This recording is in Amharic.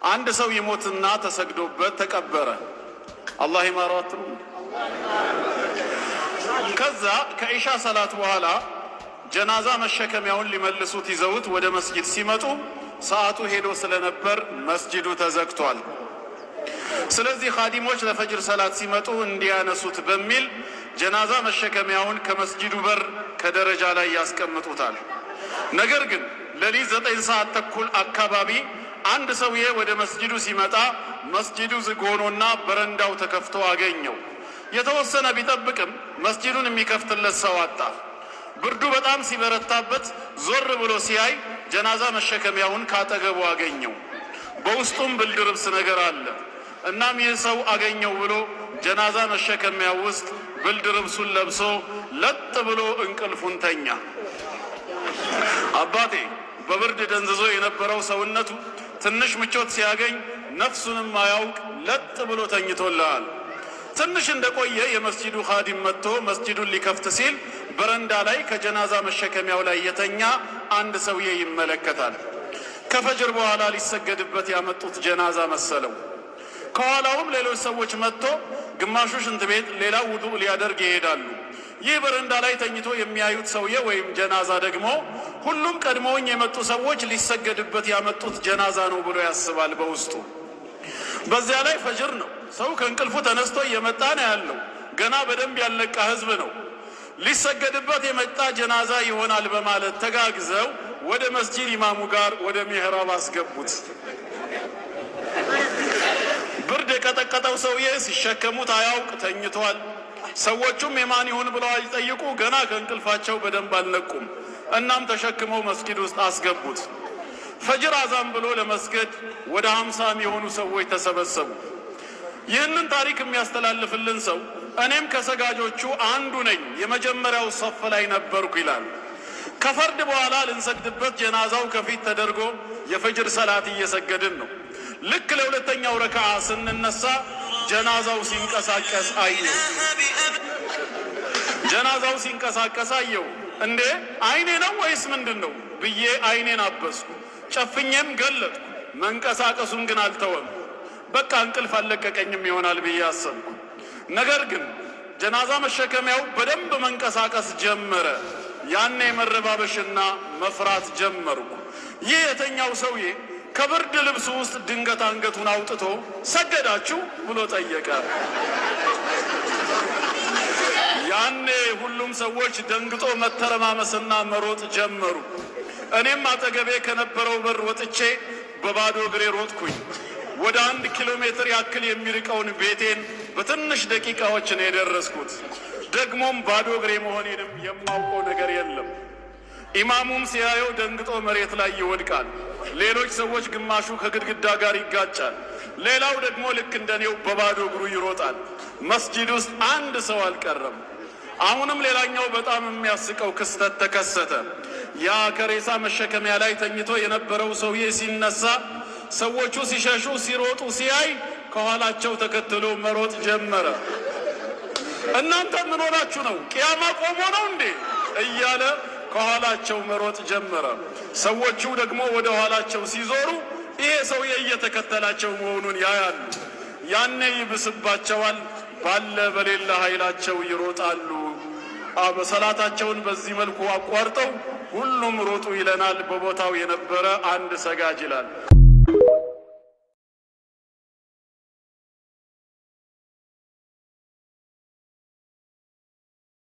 አንድ ሰው ይሞትና ተሰግዶበት ተቀበረ። አላህ ይማራው። ከዛ ከኢሻ ሰላት በኋላ ጀናዛ መሸከሚያውን ሊመልሱት ይዘውት ወደ መስጂድ ሲመጡ ሰዓቱ ሄዶ ስለነበር መስጂዱ ተዘግቷል። ስለዚህ ኻዲሞች ለፈጅር ሰላት ሲመጡ እንዲያነሱት በሚል ጀናዛ መሸከሚያውን ከመስጂዱ በር ከደረጃ ላይ ያስቀምጡታል። ነገር ግን ሌሊት 9 ሰዓት ተኩል አካባቢ አንድ ሰውዬ ወደ መስጂዱ ሲመጣ መስጂዱ ዝግ ሆኖና በረንዳው ተከፍቶ አገኘው። የተወሰነ ቢጠብቅም መስጂዱን የሚከፍትለት ሰው አጣ። ብርዱ በጣም ሲበረታበት ዞር ብሎ ሲያይ ጀናዛ መሸከሚያውን ካጠገቡ አገኘው። በውስጡም ብርድ ልብስ ነገር አለ። እናም ይህ ሰው አገኘው ብሎ ጀናዛ መሸከሚያው ውስጥ ብርድ ልብሱን ለብሶ ለጥ ብሎ እንቅልፉን ተኛ። አባቴ በብርድ ደንዝዞ የነበረው ሰውነቱ ትንሽ ምቾት ሲያገኝ ነፍሱንም ማያውቅ ለጥ ብሎ ተኝቶልሃል። ትንሽ እንደቆየ የመስጂዱ ኻዲም መጥቶ መስጂዱን ሊከፍት ሲል በረንዳ ላይ ከጀናዛ መሸከሚያው ላይ የተኛ አንድ ሰውዬ ይመለከታል። ከፈጅር በኋላ ሊሰገድበት ያመጡት ጀናዛ መሰለው። ከኋላውም ሌሎች ሰዎች መጥቶ ግማሹ ሽንት ቤት፣ ሌላው ውዱእ ሊያደርግ ይሄዳሉ። ይህ በረንዳ ላይ ተኝቶ የሚያዩት ሰውዬ ወይም ጀናዛ ደግሞ ሁሉም ቀድሞውኝ የመጡ ሰዎች ሊሰገድበት ያመጡት ጀናዛ ነው ብሎ ያስባል በውስጡ። በዚያ ላይ ፈጅር ነው። ሰው ከእንቅልፉ ተነስቶ እየመጣ ነው ያለው። ገና በደንብ ያለቃ ህዝብ ነው። ሊሰገድበት የመጣ ጀናዛ ይሆናል በማለት ተጋግዘው ወደ መስጂድ ኢማሙ ጋር ወደ ሚህራብ አስገቡት። ብርድ የቀጠቀጠው ሰውዬ ሲሸከሙት አያውቅ ተኝቷል። ሰዎቹም የማን ይሁን ብለው አይጠይቁ፣ ገና ከእንቅልፋቸው በደንብ አልነቁም። እናም ተሸክመው መስጊድ ውስጥ አስገቡት። ፈጅር አዛን ብሎ ለመስገድ ወደ 50 የሚሆኑ ሰዎች ተሰበሰቡ። ይህንን ታሪክ የሚያስተላልፍልን ሰው እኔም ከሰጋጆቹ አንዱ ነኝ፣ የመጀመሪያው ሰፍ ላይ ነበርኩ ይላል። ከፈርድ በኋላ ልንሰግድበት ጀናዛው ከፊት ተደርጎ የፈጅር ሰላት እየሰገድን ነው። ልክ ለሁለተኛው ረክዓ ስንነሳ ጀናዛው ሲንቀሳቀስ አየው። ጀናዛው ሲንቀሳቀስ አየው። እንዴ አይኔ ነው ወይስ ምንድን ነው ብዬ አይኔን አበስኩ። ጨፍኜም ገለጥኩ። መንቀሳቀሱን ግን አልተወም። በቃ እንቅልፍ አለቀቀኝም ይሆናል ብዬ አሰብኩ። ነገር ግን ጀናዛ መሸከሚያው በደንብ መንቀሳቀስ ጀመረ። ያኔ መረባበሽና መፍራት ጀመርኩ። ይህ የተኛው ሰውዬ ከብርድ ልብሱ ውስጥ ድንገት አንገቱን አውጥቶ ሰገዳችሁ ብሎ ጠየቀ። ያኔ ሁሉም ሰዎች ደንግጦ መተረማመስና መሮጥ ጀመሩ። እኔም አጠገቤ ከነበረው በር ወጥቼ በባዶ እግሬ ሮጥኩኝ። ወደ 1 ኪሎ ሜትር ያክል የሚርቀውን ቤቴን በትንሽ ደቂቃዎች ነው የደረስኩት። ደግሞም ባዶ እግሬ መሆኔንም የማውቀው ነገር የለም። ኢማሙም ሲያየው ደንግጦ መሬት ላይ ይወድቃል። ሌሎች ሰዎች ግማሹ ከግድግዳ ጋር ይጋጫል፣ ሌላው ደግሞ ልክ እንደኔው በባዶ እግሩ ይሮጣል። መስጂድ ውስጥ አንድ ሰው አልቀረም። አሁንም ሌላኛው በጣም የሚያስቀው ክስተት ተከሰተ። ያ ከሬሳ መሸከሚያ ላይ ተኝቶ የነበረው ሰውዬ ሲነሳ ሰዎቹ ሲሸሹ ሲሮጡ ሲያይ ከኋላቸው ተከትሎ መሮጥ ጀመረ። እናንተ ምን ሆናችሁ ነው? ቅያማ ቆሞ ነው እንዴ እያለ ከኋላቸው መሮጥ ጀመረ። ሰዎቹ ደግሞ ወደ ኋላቸው ሲዞሩ ይሄ ሰውዬ እየተከተላቸው መሆኑን ያያሉ። ያኔ ይብስባቸዋል። ባለ በሌላ ኃይላቸው ይሮጣሉ። ሰላታቸውን በዚህ መልኩ አቋርጠው ሁሉም ሮጡ ይለናል በቦታው የነበረ አንድ ሰጋጅ ይላል።